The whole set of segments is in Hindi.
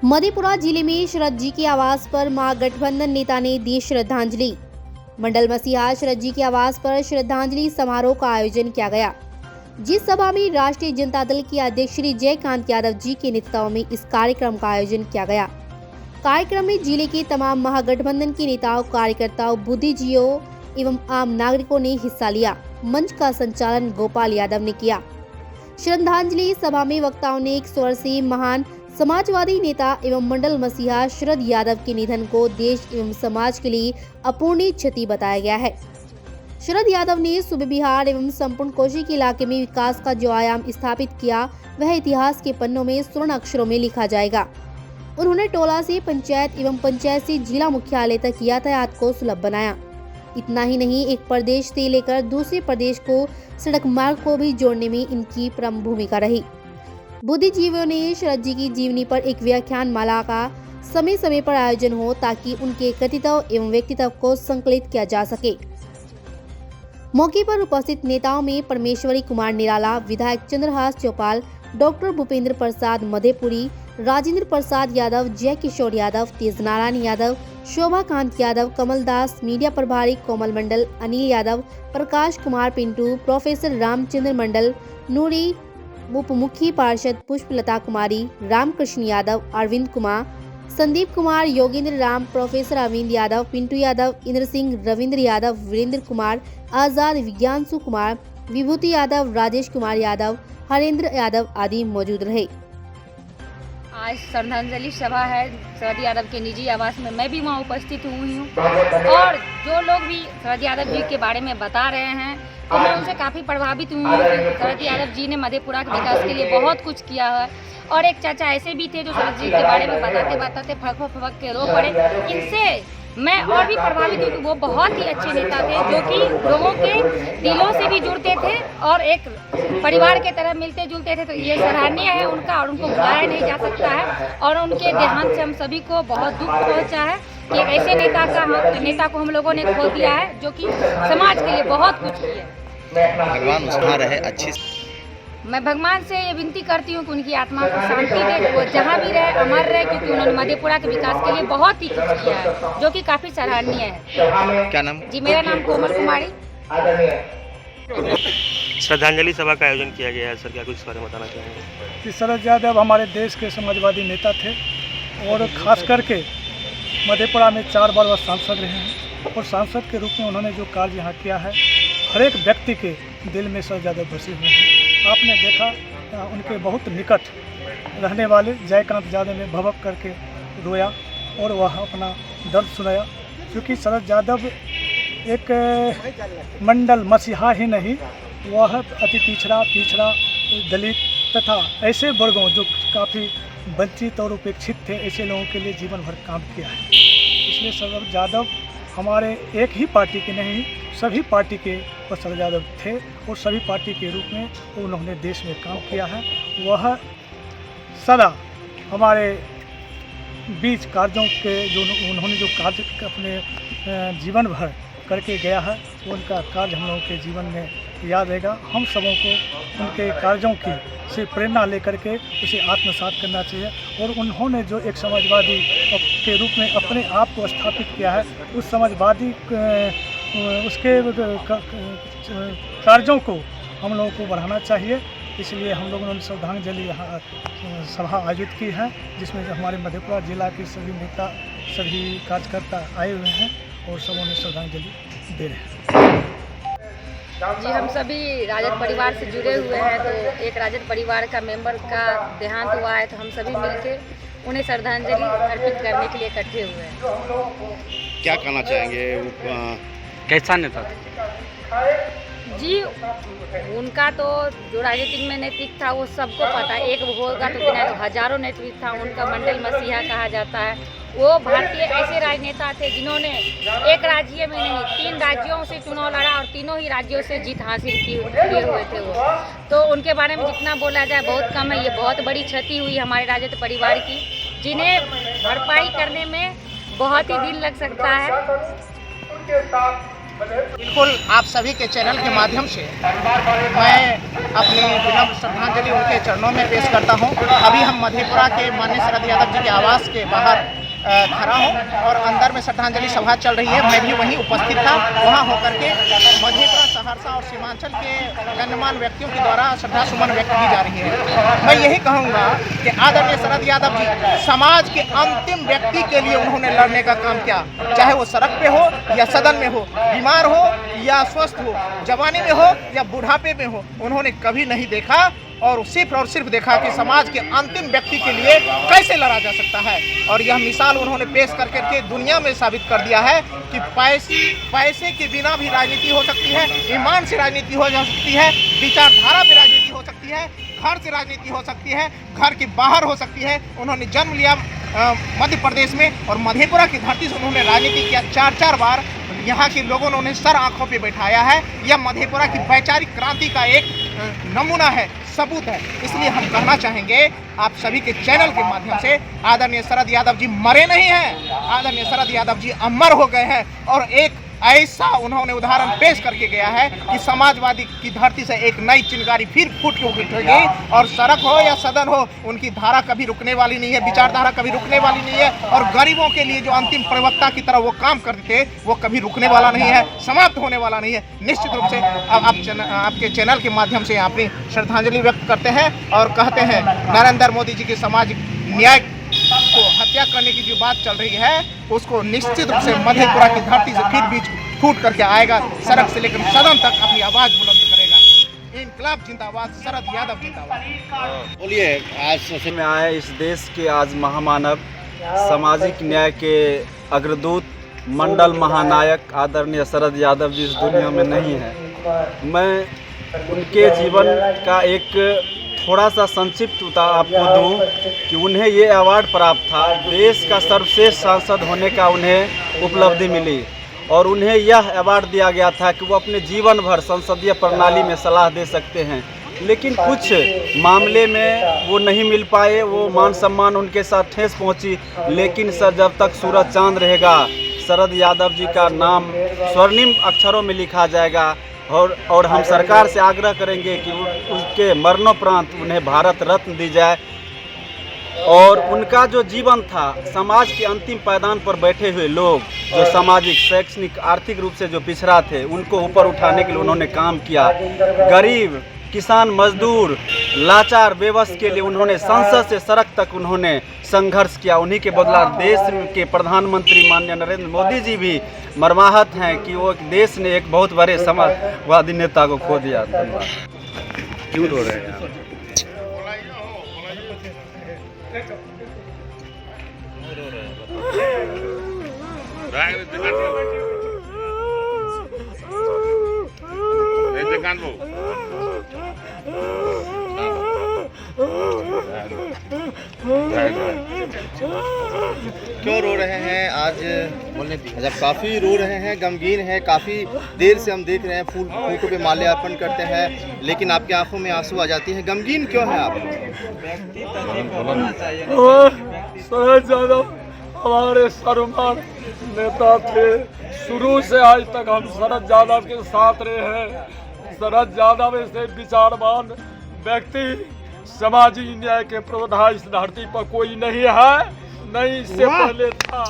मधेपुरा जिले में शरद जी के आवास पर महागठबंधन नेता ने दी श्रद्धांजलि। मंडल मसीहा शरद जी के आवास पर श्रद्धांजलि समारोह का आयोजन किया गया, जिस सभा में राष्ट्रीय जनता दल के अध्यक्ष श्री जयकांत यादव जी के नेतृत्व में इस कार्यक्रम का आयोजन किया गया। कार्यक्रम में जिले के तमाम महागठबंधन के नेताओं, कार्यकर्ताओं, बुद्धिजीवियों एवं आम नागरिकों ने हिस्सा लिया। मंच का संचालन गोपाल यादव ने किया। श्रद्धांजलि सभा में वक्ताओं ने 100 वर्षीय महान समाजवादी नेता एवं मंडल मसीहा शरद यादव के निधन को देश एवं समाज के लिए अपूरणीय क्षति बताया गया है। शरद यादव ने सूबे बिहार एवं संपूर्ण कोशी के इलाके में विकास का जो आयाम स्थापित किया, वह इतिहास के पन्नों में स्वर्ण अक्षरों में लिखा जाएगा। उन्होंने टोला से पंचायत एवं पंचायत से जिला मुख्यालय तक यातायात को सुलभ बनाया। इतना ही नहीं, एक प्रदेश से लेकर दूसरे प्रदेश को सड़क मार्ग को भी जोड़ने में इनकी प्रमुख भूमिका रही। बुद्धिजीवियों ने शरद जी की जीवनी पर एक व्याख्यान माला का समय समय पर आयोजन हो, ताकि उनके कृतित्व एवं व्यक्तित्व को संकलित किया जा सके। मौके पर उपस्थित नेताओं में परमेश्वरी कुमार निराला, विधायक चंद्रहास चौपाल, डॉक्टर भूपेंद्र प्रसाद मधेपुरी, राजेंद्र प्रसाद यादव, जय किशोर यादव, तेजनारायण यादव, शोभा कांत यादव, कमल दास, मीडिया प्रभारी कोमल मंडल, अनिल यादव, प्रकाश कुमार पिंटू, प्रोफेसर रामचंद्र मंडल, नूरी, उप मुख्य पार्षद पुष्पलता कुमारी, रामकृष्ण यादव, अरविंद कुमार, संदीप कुमार, योगेंद्र राम, प्रोफेसर अरविंद यादव, पिंटू यादव, इंद्र सिंह, रविंद्र यादव, वीरेंद्र कुमार, आजाद, विज्ञानसु कुमार, विभूति यादव, राजेश कुमार यादव, हरेंद्र यादव आदि मौजूद रहे। आज श्रद्धांजलि सभा है शरद यादव के निजी आवास में, मैं भी वहाँ उपस्थित हुई हूँ और जो लोग भी शरद यादव जी के बारे में बता रहे हैं तो मैं उनसे काफ़ी प्रभावित हुई हूँ। शरद यादव जी ने मधेपुरा के विकास के लिए बहुत कुछ किया है और एक चाचा ऐसे भी थे जो शरद जी के बारे में बताते फक के रो पड़े। इनसे मैं और भी प्रभावित हुई कि वो बहुत ही अच्छे नेता थे, जो कि लोगों के दिलों से भी जुड़ते थे और एक परिवार के तरह मिलते जुलते थे। तो ये सराहनीय है उनका और उनको भुलाया नहीं जा सकता है। और उनके देहांत से हम सभी को बहुत दुख पहुंचा है कि एक ऐसे नेता को हम लोगों ने खो दिया है, जो कि समाज के लिए बहुत कुछ किया। भगवान उसका रहे अच्छी। मैं भगवान से ये विनती करती हूँ कि उनकी आत्मा को शांति दे, वो जहाँ भी रहे अमर रहे, क्योंकि उन्होंने मधेपुरा के विकास के लिए बहुत ही कुछ किया है, जो कि काफ़ी सराहनीय है। क्या नाम? जी, मेरा नाम कोमल कुमारी। श्रद्धांजलि सभा का आयोजन किया गया है सर, क्या कुछ इस बारे में बताना चाहेंगे? कि शरद यादव हमारे देश के समाजवादी नेता थे और ख़ास करके मधेपुरा में 4 बार वह सांसद रहे हैं और सांसद के रूप में उन्होंने जो कार्य यहाँ किया है, हर एक व्यक्ति के दिल में शरद यादव बसे हुए हैं। आपने देखा उनके बहुत निकट रहने वाले जयकांत यादव ने भवक करके रोया और वह अपना दर्द सुनाया, क्योंकि शरद यादव एक मंडल मसीहा ही नहीं, वह अति पिछड़ा दलित तथा ऐसे वर्गों जो काफ़ी वंचित और उपेक्षित थे, ऐसे लोगों के लिए जीवन भर काम किया है। इसलिए शरद यादव हमारे एक ही पार्टी के नहीं, सभी पार्टी के शरद यादव थे और सभी पार्टी के रूप में उन्होंने देश में काम किया है। वह सदा हमारे बीच कार्यों के जो उन्होंने जो कार्य अपने जीवन भर करके गया है, उनका कार्य हम लोगों के जीवन में याद रहेगा। हम सबों को उनके कार्यों की से प्रेरणा लेकर के उसे आत्मसात करना चाहिए और उन्होंने जो एक समाजवादी के रूप में अपने आप को स्थापित किया है, उस समाजवादी उसके कार्यों को हम लोगों को बढ़ाना चाहिए। इसलिए हम लोगों ने श्रद्धांजलि यहाँ सभा आयोजित की है, जिसमें हमारे मधेपुरा जिला के सभी नेता, सभी कार्यकर्ता आए हुए हैं और सबों ने श्रद्धांजलि दे रहे हैं। जी, हम सभी राजद परिवार से जुड़े हुए हैं, तो एक राजद परिवार का मेंबर का देहांत हुआ है, तो हम सभी मिलके उन्हें श्रद्धांजलि अर्पित करने के लिए इकट्ठे हुए हैं। क्या कहना चाहेंगे? कैसा नेता था? जी, उनका तो जो राजनीतिक में नैतिक था वो सबको पता है। एक होगा तो बिना, तो हजारों नेतृत्व था। उनका मंडल मसीहा कहा जाता है। वो भारतीय ऐसे राजनेता थे जिन्होंने एक राज्य में नहीं, 3 राज्यों से चुनाव लड़ा और तीनों ही राज्यों से जीत हासिल किए हुए थे वो। तो उनके बारे में जितना बोला जाए बहुत कम है। ये बहुत बड़ी क्षति हुई हमारे राजद परिवार की, जिन्हें भरपाई करने में बहुत ही दिन लग सकता है। बिल्कुल आप सभी के चैनल के माध्यम से मैं अपनी विनम्र श्रद्धांजलि उनके चरणों में पेश करता हूं। अभी हम मधेपुरा के माननीय शरद यादव जी के आवास के बाहर खड़ा हूं और अंदर में श्रद्धांजलि सभा चल रही है। मैं भी वहीं उपस्थित था। वहां होकर के मधेपुरा, सहरसा और सीमांचल के गण्यमान्य व्यक्तियों के द्वारा श्रद्धा सुमन व्यक्त की जा रही है। मैं यही कहूँगा कि आदरणीय शरद यादव जी समाज के अंतिम व्यक्ति के लिए उन्होंने लड़ने का काम किया, चाहे वो सड़क पे हो या सदन में हो, बीमार हो या स्वस्थ हो, जवानी में हो या बुढ़ापे में हो, उन्होंने कभी नहीं देखा और सिर्फ देखा कि समाज के अंतिम व्यक्ति के लिए कैसे लड़ा जा सकता है। और यह मिसाल उन्होंने पेश करके दुनिया में साबित कर दिया है कि पैसे के बिना भी राजनीति हो सकती है, ईमान से राजनीति हो जा सकती है, विचारधारा पे राजनीति हो सकती है, घर से राजनीति हो सकती है, घर के बाहर हो सकती है। उन्होंने जन्म लिया मध्य प्रदेश में और मधेपुरा की धरती से उन्होंने राजनीति किया 4 बार। यहाँ के लोगों ने उन्हें सर आंखों पे बैठाया है। यह मधेपुरा की वैचारिक क्रांति का एक नमूना है, सबूत है। इसलिए हम कहना चाहेंगे आप सभी के चैनल के माध्यम से, आदरणीय शरद यादव जी मरे नहीं हैं, आदरणीय शरद यादव जी अमर हो गए हैं। और एक ऐसा उन्होंने उदाहरण पेश करके गया है कि समाजवादी की धरती से एक नई चिंगारी फिर फूट के उठेगी और सड़क हो या सदन हो, उनकी धारा कभी रुकने वाली नहीं है, विचारधारा कभी रुकने वाली नहीं है। और गरीबों के लिए जो अंतिम प्रवक्ता की तरह वो काम करते थे, वो कभी रुकने वाला नहीं है, समाप्त होने वाला नहीं है। निश्चित रूप से आपके चैनल के माध्यम से अपनी श्रद्धांजलि व्यक्त करते हैं और कहते हैं नरेंद्र मोदी जी के सामाजिक न्याय को हत्या करने की जो बात चल रही है, उसको निश्चित रूप से मधेपुरा की धरती से फिर बीच फूट करके आएगा, सड़क से लेकर सदन तक अपनी आवाज बुलंद करेगा। इनकलाब जिंदाबाद, शरद यादव जिंदाबाद। बोलिए, आज में आए इस देश के आज महामानव, सामाजिक न्याय के अग्रदूत, मंडल महानायक आदरणीय शरद यादव जी इस दुनिया में नहीं है। मैं उनके जीवन का एक थोड़ा सा संक्षिप्त आपको दूं कि उन्हें ये अवार्ड प्राप्त था, देश का सर्वश्रेष्ठ सांसद होने का उन्हें उपलब्धि मिली और उन्हें यह अवार्ड दिया गया था कि वो अपने जीवन भर संसदीय प्रणाली में सलाह दे सकते हैं। लेकिन कुछ मामले में वो नहीं मिल पाए, वो मान सम्मान उनके साथ ठेस पहुंची। लेकिन सर, जब तक सूरज चांद रहेगा, शरद यादव जी का नाम स्वर्णिम अक्षरों में लिखा जाएगा। और हम सरकार से आग्रह करेंगे कि उसके मरणोपरांत उन्हें भारत रत्न दी जाए। और उनका जो जीवन था, समाज के अंतिम पायदान पर बैठे हुए लोग, जो सामाजिक, शैक्षणिक, आर्थिक रूप से जो पिछड़ा थे, उनको ऊपर उठाने के लिए उन्होंने काम किया। गरीब, किसान, मजदूर, लाचार, बेबस के लिए उन्होंने संसद से सड़क तक उन्होंने संघर्ष किया। उन्हीं के बदला देश के प्रधानमंत्री माननीय नरेंद्र मोदी जी भी मर्माहत हैं कि वो देश ने एक बहुत बड़े समाजवादी नेता को खो दिया। क्यों रो रहे हैं आप? क्यों रो रहे हैं आज? बोलने दी। जब काफ़ी रो रहे हैं, गमगीन हैं, काफ़ी देर से हम देख रहे हैं, फूलों पे माल्यार्पण करते हैं, लेकिन आपकी आंखों में आंसू आ जाती हैं। गमगीन क्यों हैं आप? शरद यादव हमारे सर्वमान्य नेता थे। शुरू से आज तक हम शरद यादव के साथ रहे हैं। शरद यादव ऐसे विचारवान व्यक्ति, सामाजिक न्याय के प्रवक्ता इस धरती पर कोई नहीं है, नहीं इससे पहले था।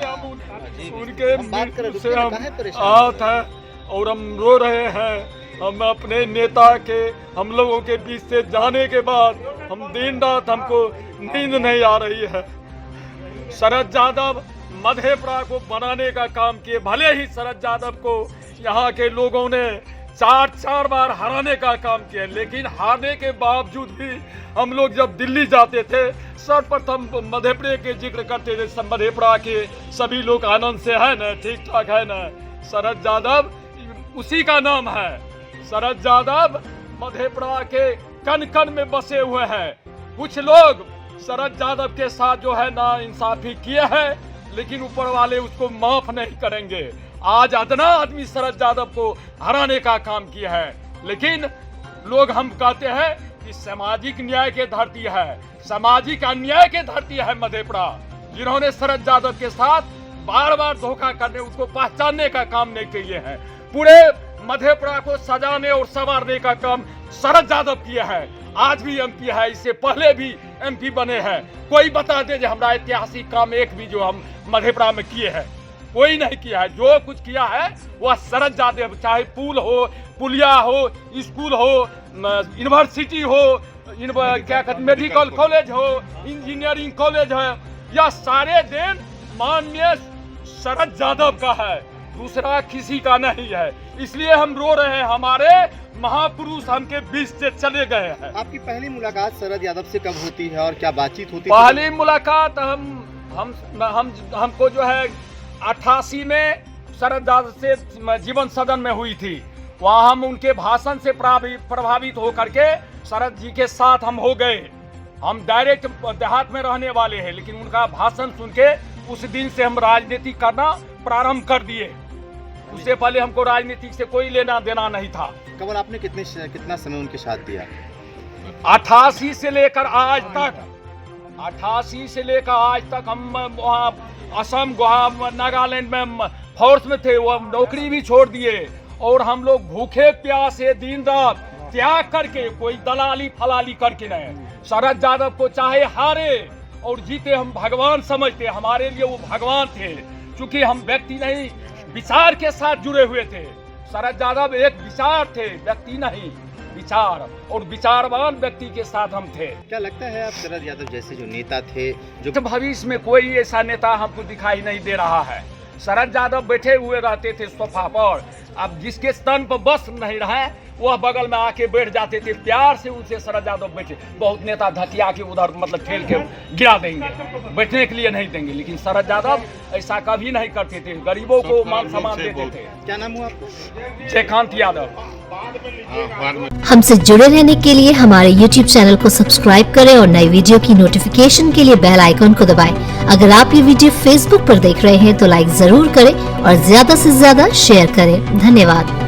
हम उनके मृत्यु से हम आहत हैं और हम रो रहे हैं। हम अपने नेता के, हम लोगों के बीच से जाने के बाद हम दिन रात, हमको नींद नहीं आ रही है। शरद यादव मधेपुरा को बनाने का काम किए। भले ही शरद यादव को यहाँ के लोगों ने 4 बार हराने का काम किया, लेकिन हारने के बावजूद भी हम लोग जब दिल्ली जाते थे, सर्वप्रथम मधेपुरा के जिक्र करते थे। मधेपुरा के सभी लोग आनंद से है न, ठीक ठाक है न। शरद यादव उसी का नाम है। शरद यादव मधेपुरा के कण कण में बसे हुए हैं। कुछ लोग शरद यादव के साथ जो है ना इंसाफी किए हैं, लेकिन ऊपर वाले उसको माफ नहीं करेंगे। आज अदना आदमी शरद यादव को हराने का काम किया है, लेकिन लोग हम कहते हैं कि सामाजिक न्याय के धरती है, सामाजिक अन्याय के धरती है मधेपुरा। जिन्होंने शरद यादव के साथ बार बार धोखा करने, उसको पहचानने का काम नहीं किए हैं। पूरे मधेपुरा को सजाने और संवारने का काम शरद यादव किया है। आज भी एमपी है, इससे पहले भी एमपी बने हैं। कोई बता दे जो हमारा ऐतिहासिक काम एक भी जो हम मधेपुरा में किए हैं, कोई नहीं किया है। जो कुछ किया है वह शरद यादव, चाहे पुल हो, पुलिया हो, स्कूल हो, यूनिवर्सिटी हो, क्या कहते मेडिकल कॉलेज हो, इंजीनियरिंग कॉलेज है, यह सारे दिन माननीय शरद यादव का है, दूसरा किसी का नहीं है। इसलिए हम रो रहे हैं, हमारे महापुरुष हमके बीच से चले गए हैं। आपकी पहली मुलाकात शरद यादव से कब होती है और क्या बातचीत होती है? पहली मुलाकात हमको जो है 88 में शरद यादव से जीवन सदन में हुई थी। वहाँ हम उनके भाषण से प्रभावित होकर के शरद जी के साथ हम हो गए। हम डायरेक्ट देहात में रहने वाले हैं, लेकिन उनका भाषण सुन के उस दिन से हम राजनीति करना प्रारंभ कर दिए। उससे पहले हमको राजनीति से कोई लेना देना नहीं था। कमल, आपने कितना समय उनके साथ दिया? 88 से लेकर आज तक, 88 से लेकर आज तक हम वहाँ असम, नागालैंड में फोर्स में थे। वो नौकरी भी छोड़ दिए और हम लोग भूखे प्यासे दिन रात त्याग करके, कोई दलाली फलाली करके नहीं। शरद यादव को चाहे हारे और जीते हम भगवान समझते, हमारे लिए वो भगवान थे। क्योंकि हम व्यक्ति नहीं, विचार के साथ जुड़े हुए थे। शरद यादव एक विचार थे, व्यक्ति नहीं, विचार, और विचारवान व्यक्ति के साथ हम थे। क्या लगता है आप शरद यादव जैसे जो नेता थे, जो भविष्य में कोई ऐसा नेता हमको दिखाई नहीं दे रहा है। शरद यादव बैठे हुए रहते थे सोफा पर, अब जिसके स्तन पर बस नहीं रहा वह बगल में आके बैठ जाते थे, प्यार से उनसे शरद यादव बैठे। बहुत नेता धकिया के उधर मतलब ठेल के गिरा देंगे, बैठने के लिए नहीं देंगे, लेकिन शरद यादव ऐसा कभी नहीं करते थे, गरीबों को मान सम्मान देते थे। क्या नाम हुआ आपको? जयकांत यादव। हमसे जुड़े रहने के लिए हमारे YouTube चैनल को सब्सक्राइब करें और नई वीडियो की नोटिफिकेशन के लिए बेल आइकन को दबाएं। अगर आप ये वीडियो Facebook पर देख रहे हैं तो लाइक जरूर करें और ज्यादा से ज्यादा शेयर करें। धन्यवाद।